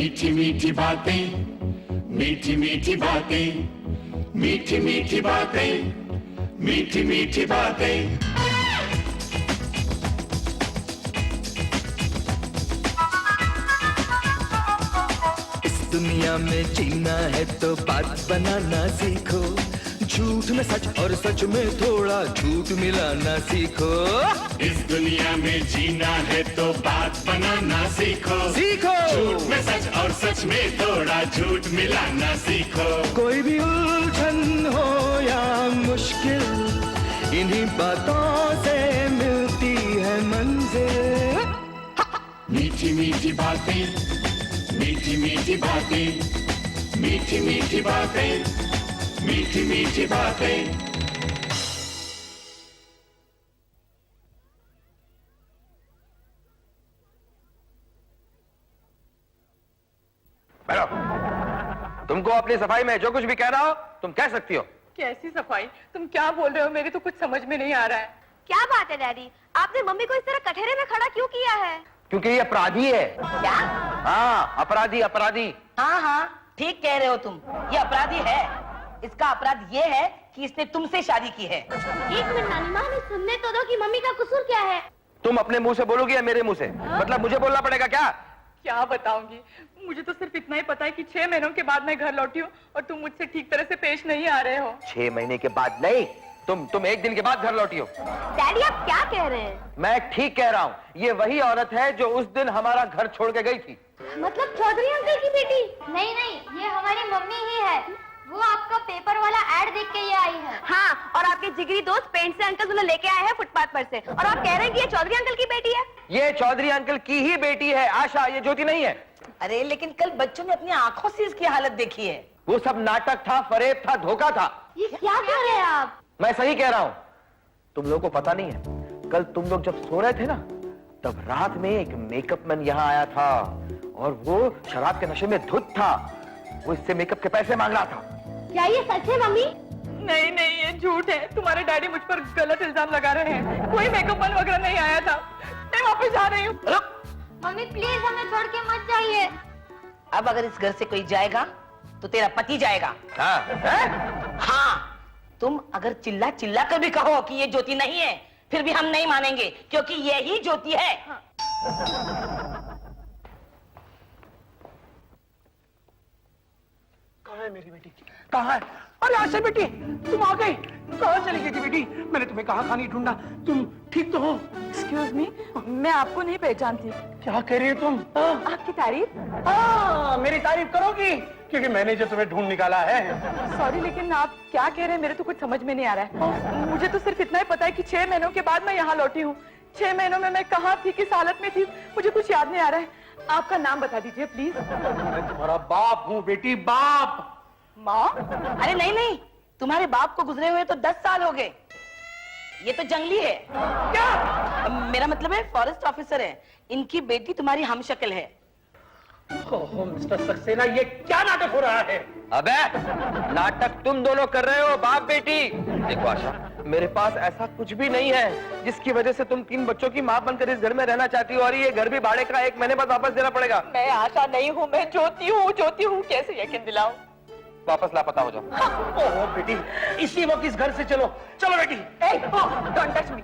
मीठी मीठी बातें, मीठी मीठी बातें, मीठी मीठी बातें, मीठी मीठी बातें। इस दुनिया में जीना है तो बात बनाना सीखो, झूठ में सच और सच में थोड़ा झूठ मिलाना सीखो। इस दुनिया में जीना है तो बात बनाना सीखो, सीखो झूठ में सच और सच में थोड़ा झूठ मिलाना सीखो। कोई भी उलझन हो या मुश्किल, इन्हीं बातों से मिलती है मंजिल। मीठी मीठी बातें, मीठी मीठी बातें, मीठी मीठी बातें, मीठी मीठी बातें। बैठो। तुमको अपनी सफाई में जो कुछ भी कहना हो तुम कह सकती हो। कैसी सफाई? तुम क्या बोल रहे हो? मेरी तो कुछ समझ में नहीं आ रहा है। क्या बात है डैडी, आपने मम्मी को इस तरह कटहरे में खड़ा क्यों किया है? क्योंकि ये अपराधी है। क्या? हाँ, अपराधी अपराधी। हाँ हाँ, ठीक कह रहे हो तुम, ये अपराधी है। इसका अपराध ये है कि इसने तुमसे शादी की है। एक मिनट नानी माँ, हमें सुनने तो दो कि मम्मी का कसूर क्या है। तुम अपने मुंह से बोलोगी या मेरे मुंह से? मतलब मुझे बोलना पड़ेगा क्या? क्या बताऊंगी? मुझे तो सिर्फ इतना ही पता है कि 6 महीनों के बाद मैं घर लौटी हूँ और तुम मुझसे ठीक तरह से पेश नहीं आ रहे हो। 6 महीने के बाद नहीं, तुम 1 दिन के बाद घर लौटी हो। डैडी आप क्या कह रहे हैं? मैं ठीक कह रहा हूँ, ये वही औरत है जो उस दिन हमारा घर छोड़ के गई थी। मतलब चौधरी अंकल की बेटी? नहीं नहीं, ये हमारी मम्मी ही है। वो आपका पेपर वाला एड देख के ये आई है। हाँ, और आपके जिगरी दोस्त पेंट से अंकल उन्हें लेके आए हैं फुटपाथ पर से, और आप कह रहे हैं कि ये चौधरी अंकल की बेटी है? ये चौधरी अंकल की ही बेटी है आशा, ये ज्योति नहीं है। अरे लेकिन कल बच्चों ने अपनी आंखों से इसकी हालत देखी है। वो सब नाटक था, फरेब था, धोखा था। ये क्या कह रहे हैं आप? मैं सही कह रहा हूँ। तुम लोगों को पता नहीं है, कल तुम लोग जब सो रहे थे ना, तब रात में एक मेकअप मैन यहाँ आया था और वो शराब के नशे में धुत था। वो इससे मेकअप के पैसे मांग रहा था। क्या ये सच है मम्मी? नहीं नहीं, ये झूठ है। तुम्हारे डैडी मुझ पर गलत इल्जाम लगा रहे हैं। कोई मेकअप मैन वगैरह नहीं आया था। मैं वापस जा रही हूँ। मम्मी प्लीज हमें छोड़ के मत जाइए। अब अगर इस घर से कोई जाएगा तो तेरा पति जाएगा। हाँ, हाँ, तुम अगर चिल्ला चिल्ला कर भी कहो कि ये ज्योति नहीं है, फिर भी हम नहीं मानेंगे, क्योंकि ये ही ज्योति है। कहाँ है मेरी बेटी? कहाँ है? अरे आशा बेटी, तुम आ गई। कहाँ चली गई थी बेटी? मैंने तुम्हें कहा खानी ढूंढा। तुम ठीक तो हो? एक्सक्यूज मी, मैं आपको नहीं पहचानती। क्या कह रही हो तुम? आपकी तारीफ? हाँ, मेरी तारीफ करोगी क्योंकि मैंने जो तुम्हें ढूंढ निकाला है। सॉरी, लेकिन आप क्या कह रहे हैं मेरे तो कुछ समझ में नहीं आ रहा है। मुझे तो सिर्फ इतना ही पता है कि 6 महीनों के बाद मैं यहाँ लौटी हूँ। 6 महीनों में मैं कहाँ थी, किस हालत में थी, मुझे कुछ याद नहीं आ रहा है। आपका नाम बता दीजिए प्लीज। मैं तुम्हारा बाप हूँ बेटी, बाप। माँ? अरे नहीं नहीं, तुम्हारे बाप को गुजरे हुए तो 10 साल हो गए। ये तो जंगली है। क्या? मेरा मतलब है फॉरेस्ट ऑफिसर है। इनकी बेटी तुम्हारी हमशक्ल है। ओह मिस्टर सक्सेना, ये क्या नाटक हो रहा है? अबे नाटक तुम दोनों कर रहे हो, बाप बेटी। देखो आशा, मेरे पास ऐसा कुछ भी नहीं है जिसकी वजह से तुम 3 बच्चों की माँ बनकर इस घर में रहना चाहती हो, और ये घर भी भाड़े का 1 महीने बाद वापस देना पड़ेगा। मैं आशा नहीं हूँ, मैं ज्योति हूँ। ज्योति हूँ, कैसे यकीन दिलाऊं? वापस लापता हो जाओ। ओह बेटी, इसी वक्त इस घर से चलो। चलो बेटी। Don't touch me.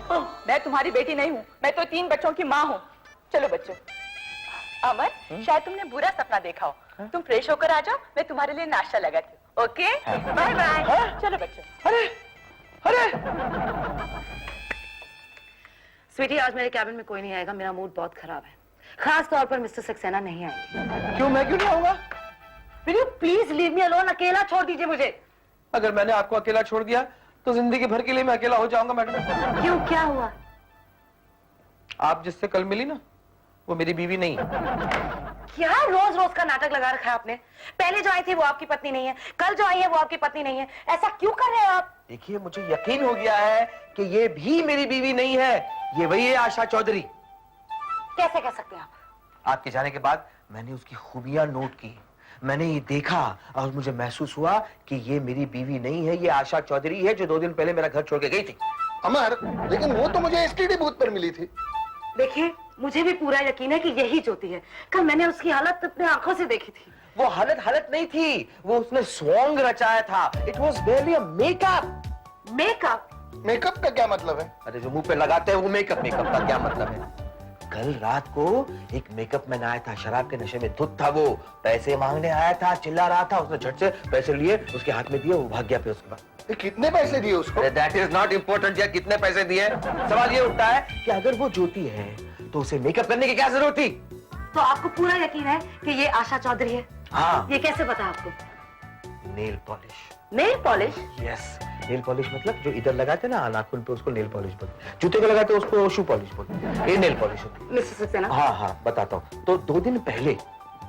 मैं तुम्हारी बेटी नहीं हूँ, मैं तो 3 बच्चों की माँ हूँ। चलो बच्चों। अमन, शायद तुमने बुरा सपना देखा हो। तुम फ्रेश होकर आ जाओ, मैं तुम्हारे लिए नाश्ता लगाती हूँ। Okay, bye bye. चलो बच्चों। अरे अरे, स्वीटी, आज मेरे कैबिन में कोई नहीं आएगा। मेरा मूड बहुत खराब है। खास तौर पर मिस्टर सक्सेना नहीं आएंगे। क्यों? मैं क्यों नहीं आऊंगा? Will you please leave me alone? अकेला छोड़ दीजिए मुझे। अगर मैंने आपको अकेला छोड़ दिया तो जिंदगी भर के लिए मैं अकेला हो जाऊंगा मैडम। क्यों, क्या हुआ? आप जिससे कल मिली ना, वो मेरी बीवी नहीं है। क्या रोज रोज का नाटक लगा रखा है आपने? पहले जो आई थी वो आपकी पत्नी नहीं है, कल जो आई है वो आपकी पत्नी नहीं है। ऐसा क्यों कर रहे हैं आप? देखिए, मुझे यकीन हो गया है कि ये भी मेरी बीवी नहीं है, ये वही है आशा चौधरी। कैसे कह सकते हैं आप? आपके जाने के बाद मैंने उसकी खूबियां नोट की, मैंने ये देखा और मुझे महसूस हुआ कि ये मेरी बीवी नहीं है, ये आशा चौधरी है जो 2 दिन पहले मेरा घर छोड़ के गई थी। अमर, लेकिन वो तो मुझे एसटीडी बूथ पर मिली थी। देखिए, मुझे भी पूरा यकीन है कि यही ज्योति है। कल मैंने उसकी हालत अपने आंखों से देखी थी। वो हालत नहीं थी, वो उसने सॉन्ग रचाया था। It was very makeup. Makeup? Makeup का क्या मतलब है? अरे जो मुंह पे लगाते हैं वो मेकअप का क्या मतलब है? कल रात को एक मेकअप मैन आया था, शराब के नशे में धुत था। वो पैसे मांगने आया था, चिल्ला रहा था। उसने झट से पैसे लिए, उसके हाथ में दिए, वो भाग गया। फिर उसके बाद कितने पैसे दिए उसको? दैट इज नॉट इम्पोर्टेंट यार, कितने पैसे दिए। सवाल ये उठता है कि अगर वो ज्योति है तो उसे मेकअप करने की क्या जरूरत थी? तो आपको पूरा यकीन है कि ये आशा चौधरी है? हाँ। ये कैसे पता आपको? Nail polish. Nail polish? Yes, nail polish मतलब जो इधर लगाते ना नाखून पे, उसको नेल पॉलिश बोलते। जूते को लगाते उसको शू पॉलिश बोलते। ये नेल पॉलिश होती है। मिस्टर सक्सेना? हाँ बताता हूँ। तो 2 दिन पहले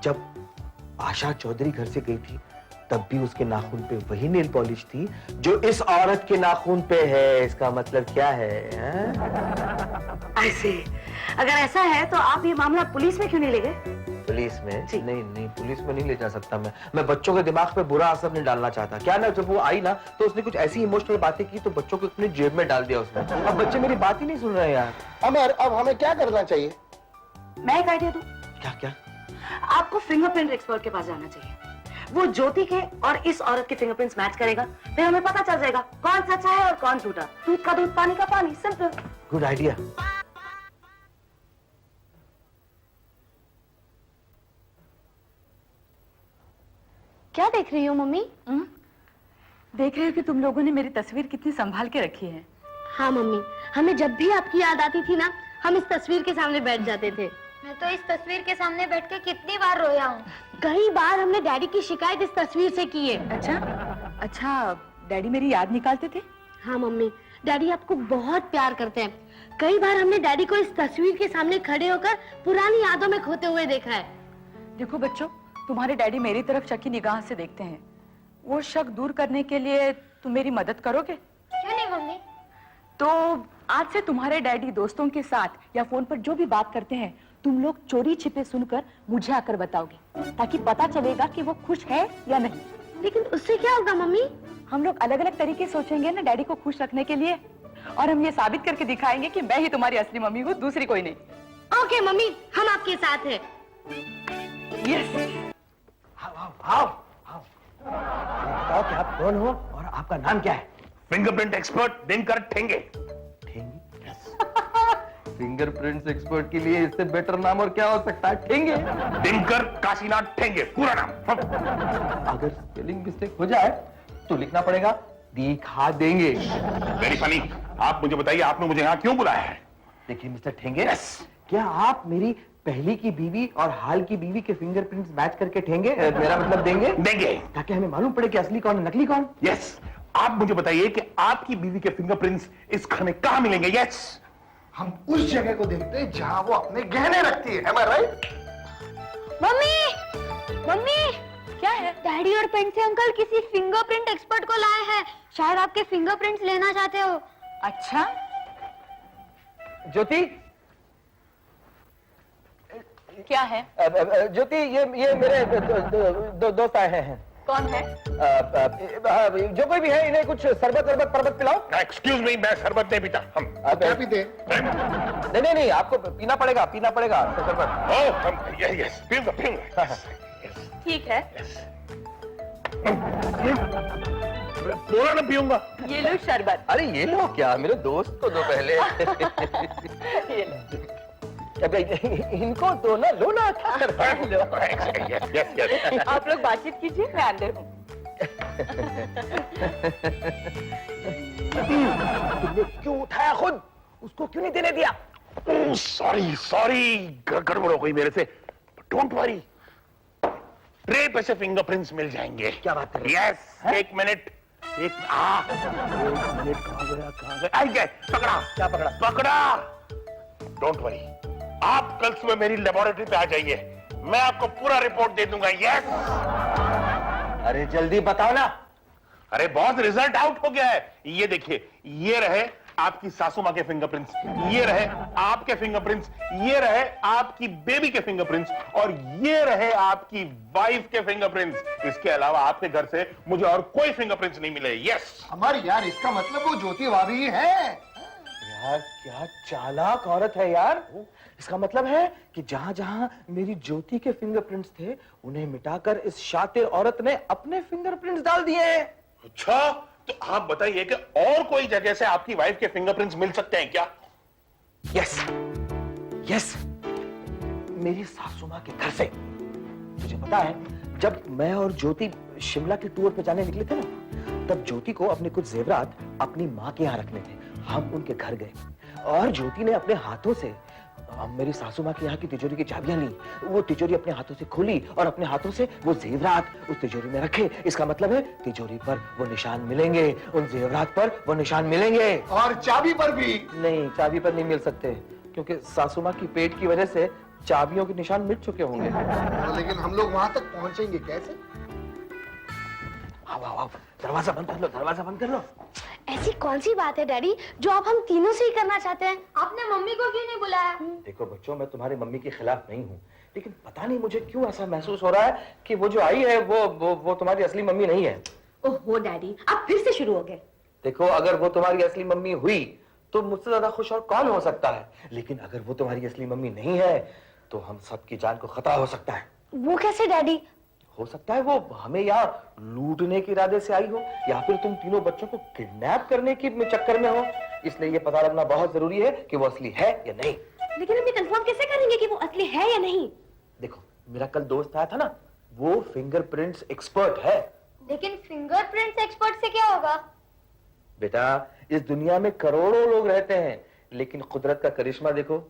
जब आशा चौधरी घर से गई थी, तब भी उसके नाखून पे वही नेल पॉलिश थी जो इस औरत के नाखून पे है। इसका मतलब क्या है? ऐसे अगर ऐसा है तो आप ये मामला पुलिस में क्यों नहीं ले गए? पुलिस में? नहीं, पुलिस में नहीं ले जा सकता मैं बच्चों के दिमाग पे बुरा असर नहीं डालना चाहता। क्या ना, जब वो आई ना तो उसने कुछ ऐसी इमोशनल बातें की तो बच्चों को अपनी जेब में डाल दिया उसने। अब बच्चे मेरी बात ही नहीं सुन रहे यार। अमर, अब हमें क्या करना चाहिए? मैं एक आइडिया दूं? क्या? आपको फिंगरप्रिंट एक्सपर्ट के पास जाना चाहिए। वो ज्योति के और इस औरत के फिंगरप्रिंट्स मैच करेगा, फिर हमें पता चल जाएगा कौन सच्चा है और कौन झूठा। दूध का दूध, पानी का पानी, सिंपल। Good idea. क्या देख रही हो मम्मी? देख रही हो कि तुम लोगों ने मेरी तस्वीर कितनी संभाल के रखी है। हाँ मम्मी, हमें जब भी आपकी याद आती थी ना, हम इस तस्वीर के सामने बैठ जाते थे। मैं तो इस तस्वीर के सामने बैठ के कितनी बार रोया हूँ। कई बार हमने डैडी की शिकायत इस तस्वीर से की है। अच्छा, डैडी मेरी याद निकालते थे? हाँ मम्मी, डैडी आपको बहुत प्यार करते हैं। कई बार हमने डैडी को इस तस्वीर के सामने खड़े होकर पुरानी यादों में खोते हुए देखा है। देखो बच्चों, तुम्हारे डैडी मेरी तरफ शकी निगाह से देखते हैं। वो शक दूर करने के लिए तुम मेरी मदद करोगे? क्यों नहीं मम्मी? तो आज से तुम्हारे डैडी दोस्तों के साथ या फोन पर जो भी बात करते हैं, तुम लोग चोरी छिपे सुनकर मुझे आकर बताओगे, ताकि पता चलेगा कि वो खुश है या नहीं। लेकिन उससे क्या होगा मम्मी? हम लोग अलग अलग तरीके सोचेंगे ना डैडी को खुश रखने के लिए, और हम ये साबित करके दिखाएंगे कि मैं ही तुम्हारी असली मम्मी हूँ, दूसरी कोई नहीं। ओके मम्मी, हम आपके साथ हैं। यस। आओ। बताओ कि आप कौन हो और आपका नाम क्या है? Fingerprint expert Dinkar ठेंगे। ठेंगे? Fingerprints expert के लिए इससे बेटर नाम और क्या हो सकता है? ठेंगे। दिनकर काशीनाथ ठेंगे, पूरा नाम। अगर स्पेलिंग मिस्टेक हो जाए तो लिखना पड़ेगा दिखा देंगे। Very funny. आप मुझे बताइए, आपने मुझे यहाँ क्यों बुलाया है? देखिए मिस्टर ठेंगे, क्या आप मेरी पहली की बीवी और हाल की बीवी के फिंगरप्रिंट्स मैच करके ठेंगे, मेरा मतलब देंगे, ताकि हमें मालूम पड़े कि असली कौन है नकली कौन? यस। आप मुझे बताइए कि आपकी बीवी के फिंगरप्रिंट्स इस घर में कहाँ मिलेंगे? यस। हम उस जगह को देखते हैं जहां वो अपने गहने रखती है। Am I right? मम्मी, क्या है? डैडी और पेंसी अंकल किसी फिंगरप्रिंट एक्सपर्ट को लाए हैं। शायद आपके फिंगरप्रिंट्स लेना चाहते हो। अच्छा, ज्योति, क्या है? ज्योति, ये मेरे दोस्त आए हैं। कौन है? जो कोई भी है, इन्हें कुछ शरबत पिलाओ। एक्सक्यूज मी, मैं शरबत नहीं पीता। हम क्या पीते? नहीं, आपको पीना पड़ेगा शरबत। यस, पीऊंगा। ठीक है, पूरा ना पीऊंगा। ये लो शरबत। अरे ये लो क्या, मेरे दोस्त को दो पहले। ये लो। अब इनको दो ना, लो ना। यस। आप लोग बातचीत कीजिए, मैं अंदर हूँ। तुमने क्यों उठाया खुद? उसको क्यों नहीं देने दिया? सॉरी, गड़बड़ हो गई मेरे से। डोंट वरी, ट्रे पे से फिंगरप्रिंट्स मिल जाएंगे। क्या बात कर रहे हो? यस, एक मिनट कहाँ गया? आई गए, पकड़ा। क्या पकड़ा? डोंट वरी, आप कल सुबह मेरी लेबोरेटरी पे आ जाइए, मैं आपको पूरा रिपोर्ट दे दूंगा। यस। अरे जल्दी बताओ ना। अरे बॉस, रिजल्ट आउट हो गया है। ये देखिए, ये रहे आपकी सासू माँ के फिंगरप्रिंट्स, ये रहे आपके फिंगरप्रिंट्स, ये रहे आपकी बेबी के फिंगरप्रिंट्स, और ये रहे आपकी वाइफ के फिंगरप्रिंट्स। इसके अलावा आपके घर से मुझे और कोई फिंगरप्रिंट्स नहीं मिले। यस। हमारी यार, इसका मतलब वो ज्योति भाभी है। यार क्या चालाक औरत है यार। इसका मतलब है कि जहां जहां मेरी ज्योति के फिंगरप्रिंट्स थे उन्हें मिटाकर इस शातिर औरत ने अपने फिंगरप्रिंट्स डाल दिए हैं। अच्छा, तो आप बताइए कि और कोई जगह से आपकी वाइफ के फिंगरप्रिंट्स मिल सकते हैं क्या? यस यस, मेरी सासू मां के घर से। तुझे पता है, जब मैं और ज्योति शिमला के टूर पे जाने निकले थे ना, तब ज्योति को अपने कुछ जेवरात अपनी माँ के यहाँ रखने थे। हम उनके घर गए और ज्योति ने अपने हाथों से मेरी सासू माँ के यहाँ की तिजोरी की चाबियां ली। वो तिजोरी अपने हाथों से खोली और अपने हाथों से वो जेवरात उस तिजोरी में रखे। इसका मतलब है तिजोरी पर वो निशान मिलेंगे, उन जेवरात पर वो निशान मिलेंगे। और चाबी पर भी? नहीं, चाबी पर नहीं मिल सकते, क्योंकि सासू माँ की पेट की वजह से चाबियों के निशान मिट चुके होंगे। लेकिन हम लोग वहां तक पहुंचेंगे कैसे? आओ आओ आओ, दरवाजा बंद कर लो, दरवाजा बंद कर लो। ऐसी कौन सी बात है डैडी जो आप हम तीनों से ही करना चाहते हैं? आपने मम्मी को क्यों नहीं बुलाया? देखो बच्चों, मैं तुम्हारी मम्मी के खिलाफ नहीं हूँ, लेकिन पता नहीं मुझे क्यों ऐसा महसूस हो रहा है कि वो जो आई है वो तुम्हारी असली मम्मी नहीं है। ओहो डैडी, आप फिर से शुरू हो गए। देखो, अगर वो तुम्हारी असली मम्मी हुई तो मुझसे ज्यादा खुश और कौन हो सकता है, लेकिन अगर वो तुम्हारी असली मम्मी नहीं है तो हम सबकी जान को खतरा हो सकता है। वो कैसे डैडी? हो सकता है वो हमें यहाँ लूटने के इरादे से आई हो, या फिर तुम तीनों बच्चों को किडनैप करने के चक्कर में हो। इसलिए ये पता लगना बहुत जरूरी है कि वो असली है या नहीं। लेकिन हम ये कंफर्म कैसे करेंगे कि वो असली है या नहीं? देखो, मेरा कल दोस्त आया था ना, वो फिंगरप्रिंट्स एक्सपर्ट है। लेकिन फिंगरप्रिंट्स एक्सपर्ट से क्या होगा? बेटा, इस दुनिया में करोड़ों लोग रहते हैं, लेकिन कुदरत का करिश्मा देखो,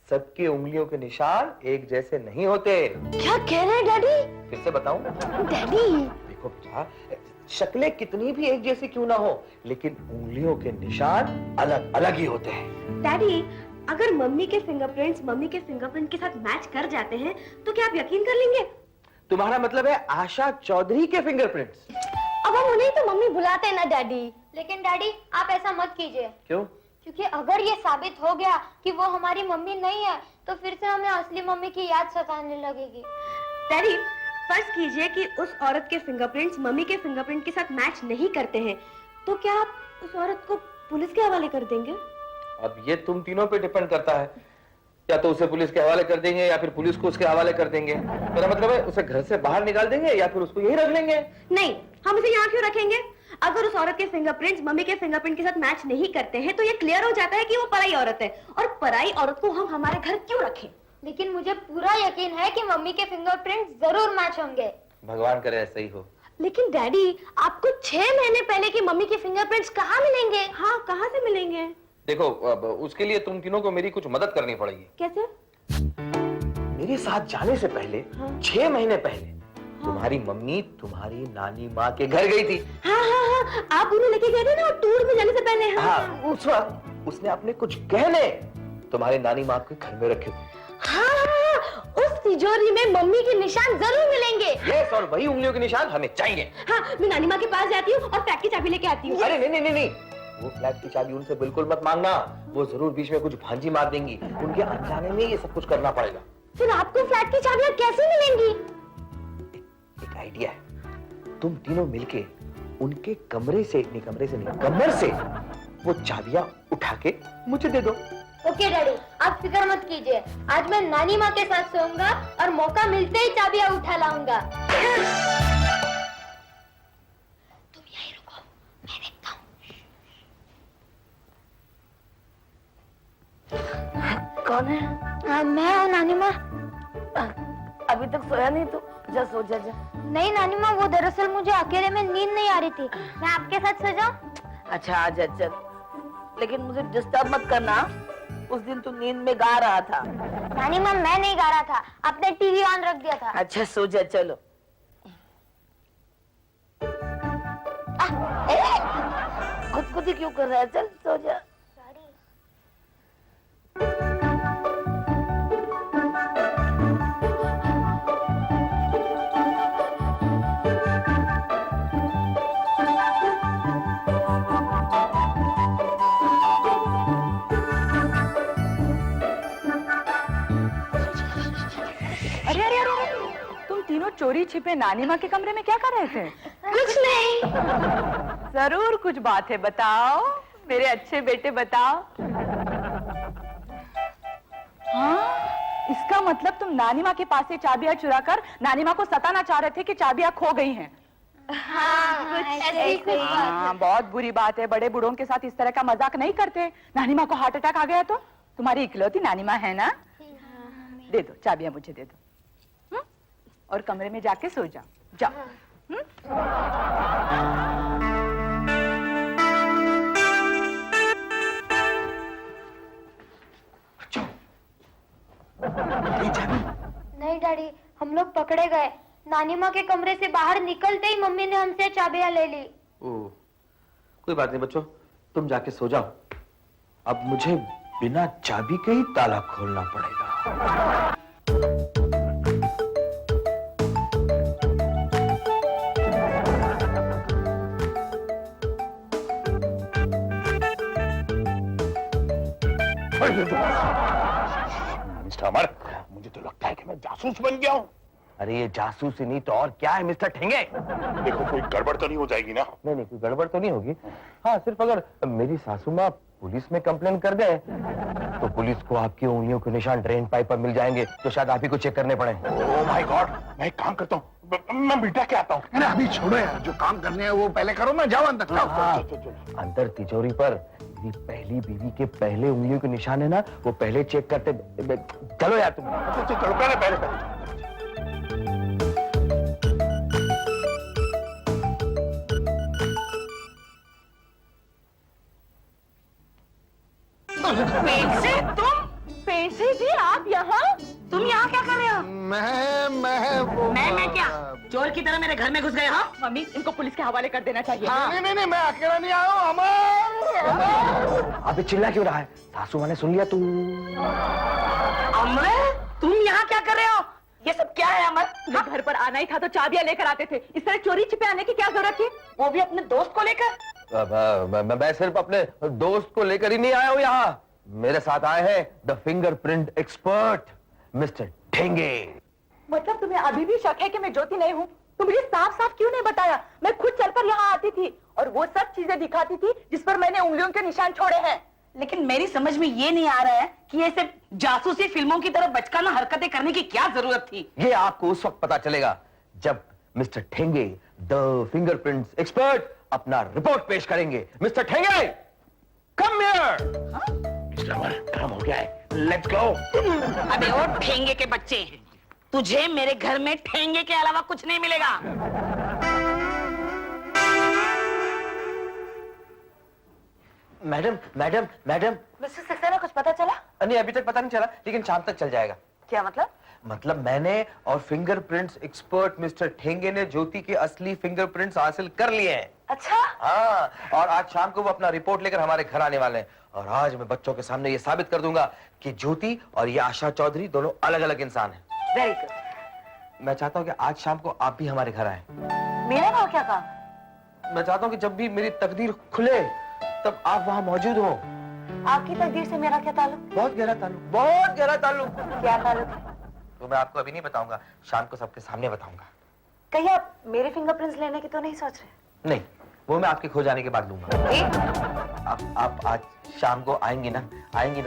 सबकी उंगलियों के निशान एक जैसे नहीं होते। क्या कह रहे हैं डैडी? फिर से बताऊं? डैडी, देखो बेटा, शक्लें कितनी भी एक जैसी क्यों ना हो, लेकिन उंगलियों के निशान अलग अलग ही होते हैं। डैडी, अगर मम्मी के फिंगरप्रिंट्स मम्मी के फिंगरप्रिंट के साथ मैच कर जाते हैं तो क्या आप यकीन कर लेंगे? तुम्हारा मतलब है आशा चौधरी के फिंगरप्रिंट्स? अब हम उन्हें तो मम्मी बुलाते हैं ना डैडी। लेकिन डैडी, आप ऐसा मत कीजिए। क्यों? क्योंकि अगर ये साबित हो गया कि वो हमारी मम्मी नहीं है तो फिर से हमें असली मम्मी की याद सताने लगेगी। डैडी, फर्ज कीजिए कि उस औरत के फिंगरप्रिंट्स मम्मी के फिंगरप्रिंट के साथ मैच नहीं करते हैं, तो क्या आप उस औरत को पुलिस के हवाले कर देंगे? अब ये तुम तीनों पे डिपेंड करता है, या तो उसे पुलिस के हवाले कर देंगे या फिर पुलिस को उसके हवाले कर देंगे। मेरा मतलब है उसे घर से बाहर निकाल देंगे या फिर उसको यही रख लेंगे। नहीं, हम उसे यहाँ क्यों रखेंगे? अगर उस औरत के फिंगरप्रिंट्स मम्मी के फिंगरप्रिंट के साथ मैच नहीं करते हैं तो ये क्लियर हो जाता है कि वो पराई औरत है, और पराई औरत को हम हमारे घर क्यों रखें? लेकिन मुझे पूरा यकीन है कि मम्मी के फिंगरप्रिंट्स जरूर मैच होंगे। भगवान करे ऐसा ही हो। लेकिन डैडी, आपको 6 महीने पहले की मम्मी के फिंगरप्रिंट्स कहाँ मिलेंगे? हाँ, कहाँ से मिलेंगे? देखो, अब उसके लिए तुम तीनों को मेरी कुछ मदद करनी पड़ेगी। कैसे? मेरे साथ जाने से पहले 6 महीने पहले तुम्हारी मम्मी तुम्हारी नानी माँ के घर गई थी। हाँ हाँ हाँ, आप उन्हें लेके गए थे ना टूर में जाने से पहले। हाँ, उस वक्त उसने अपने कुछ गहने तुम्हारी नानी माँ के घर में रखे थे। हाँ, उस तिजोरी में मम्मी के निशान जरूर मिलेंगे। यस, और वही उंगलियों के निशान हमें चाहिए। हाँ, मैं नानी माँ के पास जाती हूँ और फ्लैट की चाबी लेके आती हूँ। अरे नहीं नहीं नहीं नहीं, वो फ्लैट की चाबी उनसे बिल्कुल मत मांगना, वो जरूर बीच में कुछ भांजी मार देंगी। उनके अनजाने में ये सब कुछ करना पड़ेगा। फिर आपको फ्लैट की चाबियां कैसे मिलेंगी? एक आइडिया है, तुम तीनों मिलके उनके कमरे से नहीं कमर से वो चाबियां उठा के मुझे दे दो। ओके डैडी, आप फिक्र मत कीजिए। आज मैं नानी माँ के साथ सोऊंगा और मौका मिलते ही चाबियां उठा लाऊंगा। तुम यहीं रुको, मैं देखता हूँ। कौन है? मैं हूँ नानी माँ। अभी तक सोया नहीं तू? जा सो जा। नहीं नानी माँ, वो दरअसल मुझे अकेले में नींद नहीं आ रही थी। मैं आपके साथ सो जाऊं? अच्छा आ जा, चल, लेकिन मुझे डिस्टर्ब मत करना। उस दिन तू नींद में गा रहा था। नानी माँ, मैं नहीं गा रहा था, आपने टीवी ऑन रख दिया था। अच्छा सो जा, चलो। खुद ही क्यों कर रहा है? चल सो जा। अरे अरे अरे अरे, तुम तीनों चोरी छिपे नानी माँ के कमरे में क्या कर रहे थे? कुछ नहीं। जरूर कुछ बात है, बताओ मेरे अच्छे बेटे, बताओ। हाँ, इसका मतलब तुम नानी माँ के पास से चाबियां चुरा कर नानी माँ को सताना चाह रहे थे कि चाबियां खो गई हैं। हाँ, बहुत बुरी बात है। बड़े बूढ़ों के साथ इस तरह का मजाक नहीं करते। नानी माँ को हार्ट अटैक आ गया तो तुम्हारी इकलौती नानी माँ है ना। दे दो चाबियां, मुझे दे दो। और कमरे में जाके सो जाओ, जाओ। नहीं डैडी, हम लोग पकड़े गए। नानी माँ के कमरे से बाहर निकलते ही मम्मी ने हमसे चाबियां ले ली। ओह, कोई बात नहीं बच्चों, तुम जाके सो जाओ। अब मुझे बिना चाबी के ही ताला खोलना पड़ेगा। मिस्टर अमर, मुझे तो लगता है कि मैं जासूस बन गया हूँ। अरे ये जासूसी नहीं तो और क्या है मिस्टर ठेंगे? देखो कोई गड़बड़ तो नहीं हो जाएगी ना? नहीं, कोई गड़बड़ तो नहीं होगी। हाँ, सिर्फ अगर मेरी सासू माँ पुलिस में कंप्लेन कर दे तो पुलिस को आपकी उंगलियों के निशान ड्रेन पाइप पर मिल जाएंगे, तो शायद आप ही को चेक करने पड़े। ओह माय गॉड, मैं एक काम करता हूँ, मैं बिठा के आता हूँ। अरे अभी छोड़ो यार, जो काम करने हैं वो पहले करो ना। जाओ अंदर, जाओ। अंदर तिजोरी पर मेरी पहली बीवी के पहले उंगलियों के निशान है ना, वो पहले चेक करते। चलो यार तुम। चलो पहले। पेशे जी, आप यहाँ? तुम यहाँ क्या कर रहे हो? मैं क्या चोर की तरह मेरे घर में घुस गए हो? मम्मी, इनको पुलिस के हवाले कर देना चाहिए। नहीं, मैं अकेला नहीं आया हूँ। अमर, अबे चिल्ला क्यों रहा है? सासू माँ ने सुन लिया। तू अमर, तुम यहाँ क्या कर रहे हो? ये सब क्या है अमर? तुम्हें घर पर आना ही था तो चाबियां लेकर आते थे। इस तरह चोरी छिपे आने की क्या जरूरत थी? वो भी अपने दोस्त को लेकर? मैं सिर्फ अपने दोस्त को लेकर ही नहीं आया हूँ यहाँ। मेरे साथ आए हैं द फिंगरप्रिंट एक्सपर्ट मिस्टर ठेंगे। मतलब तुम्हें अभी भी शक है कि मैं ज्योति नहीं हूँ? तुम मुझे साफ साफ क्यों नहीं बताया? मैं खुद चलकर यहाँ आती थी और वो सब चीजें दिखाती थी जिस पर मैंने उंगलियों के निशान छोड़े हैं। लेकिन मेरी समझ में ये नहीं आ रहा है कि ये सिर्फ जासूसी फिल्मों की तरह बचकाना हरकतें करने की क्या जरूरत थी। ये आपको उस वक्त पता चलेगा जब mister Thenge the fingerprints expert अपना रिपोर्ट पेश करेंगे। Mister Thenge, come here. Mister Amar, काम हो गया है, लेट्स गो। अबे वो ठेंगे के बच्चे, तुझे मेरे घर में ठेंगे के अलावा कुछ नहीं मिलेगा। मैडम। मिस्टर सक्सेना, कुछ पता चला? नहीं, अभी तक पता नहीं चला, लेकिन शाम तक चल जाएगा। क्या मतलब? मतलब मैंने और फिंगरप्रिंट्स एक्सपर्ट मिस्टर ठेंगे ने ज्योति के असली फिंगरप्रिंट्स हासिल कर लिए हैं। अच्छा? हाँ, और आज शाम को वो अपना रिपोर्ट लेकर हमारे घर आने वाले हैं। और आज मैं बच्चों के सामने ये साबित कर दूंगा कि ज्योति और ये आशा चौधरी दोनों अलग अलग इंसान हैं। Very good. मैं चाहता हूँ कि आज शाम को आप भी हमारे घर आए। मेरा नाम क्या कहा? मैं चाहता हूँ कि जब भी मेरी तकदीर खुले तब आप वहाँ मौजूद हो। आपकी तकदीर से मेरा क्या ताल्लुक? बहुत गहरा ताल्लुक, बहुत गहरा ताल्लुक। क्या ताल्लुक है? तो मैं आपको अभी नहीं बताऊंगा, शाम को सबके सामने बताऊंगा। कहीं आप मेरे फिंगरप्रिंट्स लेने की तो नहीं सोच रहे? नहीं, वो मैं आपके खो जाने के बाद लूंगा। आप आज शाम को आएंगी ना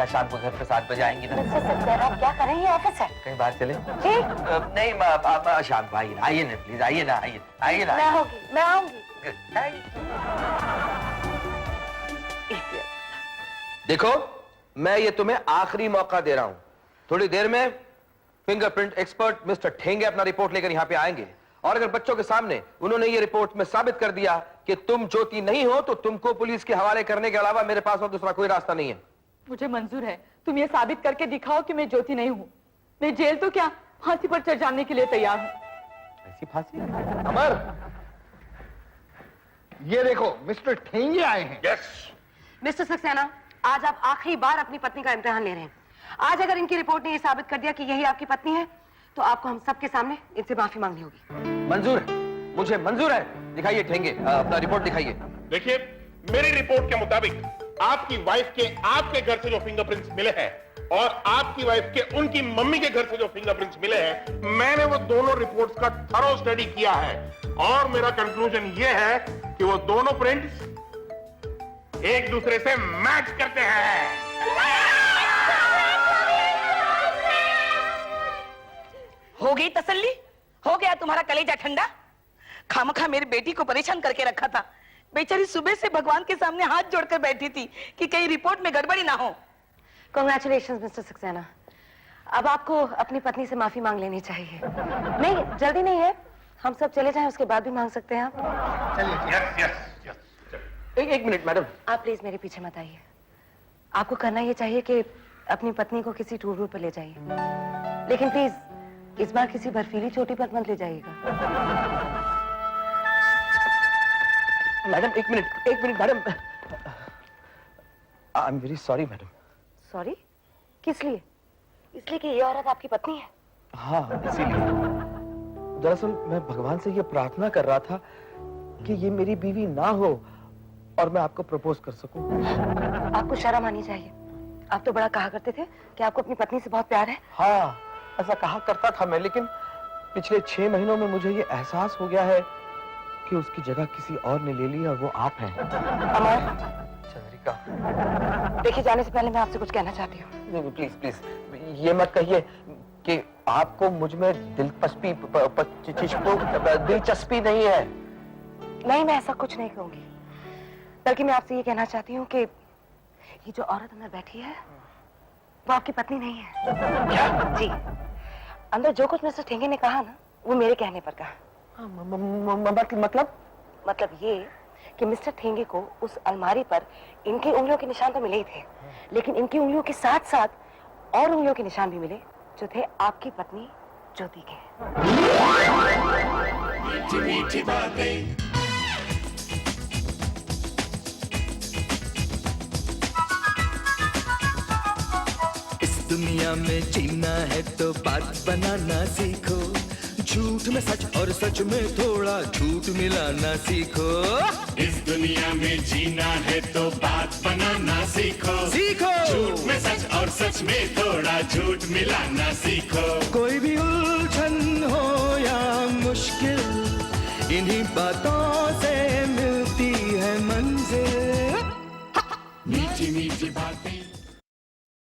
शाम को घर पे 7 बजे आएंगी ना? आप क्या कर रहे हैं? ऑफिस है, कहीं बाहर चले? नहीं, आप शाम को आइए ना प्लीज, आइए ना। मैं आऊंगी। देखो, मैं ये तुम्हें आखिरी मौका दे रहा हूं। थोड़ी देर में फिंगरप्रिंट एक्सपर्ट मिस्टर ठेंगे अपना रिपोर्ट लेकर यहाँ पे आएंगे, और अगर बच्चों के सामने उन्होंने ये रिपोर्ट में साबित कर दिया कि तुम ज्योति नहीं हो, तो तुमको पुलिस के हवाले करने के अलावा मेरे पास और दूसरा कोई रास्ता नहीं है। मुझे मंजूर है, तुम ये साबित करके दिखाओ कि मैं ज्योति नहीं हूँ। मैं जेल तो क्या, फांसी पर चढ़ जाने के लिए तैयार हूँ। ऐसी फांसी? अमर, ये देखो मिस्टर ठेंगे आए हैं। यस। मिस्टर सक्सेना, आज आप आखिरी बार अपनी पत्नी का इम्तिहान ले रहे हैं। आज अगर इनकी रिपोर्ट ने यह साबित कर दिया कि यही आपकी पत्नी है, तो आपको हम सबके सामने इनसे माफी मांगनी होगी। मंजूर है, मुझे मंजूर है। दिखाइए ठेंगे, अपना रिपोर्ट दिखाइए। देखिए, मेरी रिपोर्ट के मुताबिक आपकी वाइफ के आपके घर से जो फिंगरप्रिंट्स मिले हैं और आपकी वाइफ के उनकी मम्मी के घर से जो फिंगरप्रिंट्स मिले हैं, मैंने वो दोनों रिपोर्ट्स का थरो स्टडी किया है और मेरा कंक्लूजन ये है कि वो दोनों प्रिंट्स एक दूसरे से मैच करते हैं। हो गई तसल्ली? हो गया तुम्हारा कलेजा ठंडा? खामखा मेरी बेटी को परेशान करके रखा था। बेचारी सुबह से भगवान के सामने हाथ जोड़कर बैठी थी कि कहीं रिपोर्ट में गड़बड़ी ना हो। Congratulation mister Saxena. अब आपको अपनी पत्नी से माफी मांग लेनी चाहिए। नहीं, जल्दी नहीं है, हम सब चले जाएं, उसके बाद भी मांग सकते हैं आप। चलिए। Yes yes yes. एक मिनट मैडम। आप प्लीज मेरे पीछे मत आइए। आपको करना ये चाहिए कि अपनी पत्नी को किसी टूर पर ले जाइए, लेकिन प्लीज इस बार किसी बर्फीली चोटी पर मत ले जाइएगा। मैडम एक minute madam. I am very sorry madam. Sorry? किस लिए? इसलिए कि ये औरत आपकी पत्नी है? हाँ, इसीलिए। दरअसल मैं भगवान से ये प्रार्थना कर रहा था कि ये मेरी बीवी ना हो और मैं आपको प्रपोज कर सकूं। आपको शर्म आनी चाहिए। आप तो बड़ा कहा करते थे कि आपको अपनी पत्नी से बहुत प्यार है। हाँ, ऐसा कहा करता था मैं, लेकिन पिछले 6 महीनों में मुझे ये एहसास हो गया है कि उसकी जगह किसी और ने ले ली और वो आप हैं। अमर, चंद्रिका। देखिए, जाने से पहले मैं आपसे कुछ कहना चाहती हूँ। प्लीज प्लीज ये मत कहिए कि आपको मुझ में दिलचस्पी नहीं है। नहीं, मैं ऐसा कुछ नहीं कहूंगी, बल्कि मैं आपसे ये कहना चाहती हूँ कि ये जो औरत अंदर बैठी है वो आपकी पत्नी नहीं है। क्या? जी, अंदर जो कुछ मिस्टर ठेंगे ने कहा ना, वो मेरे कहने पर कहा। मतलब ये कि मिस्टर ठेंगे को उस अलमारी पर इनकी उंगलियों के निशान तो मिले ही थे, लेकिन इनकी उंगलियों के साथ साथ और उंगलियों के निशान भी मिले जो थे आपकी पत्नी ज्योति के। मीठी मीठी बातें। इस दुनिया में जीना है तो बात बनाना सीखो, झूठ में सच और सच में थोड़ा झूठ मिलाना सीखो। इस दुनिया में जीना है तो बात बनाना सीखो, झूठ में सच और सच में थोड़ा झूठ मिलाना सीखो। कोई भी उलझन हो या मुश्किल, इन्हीं बातों से मिलती है मंजिल। मीठी मीठी बातें।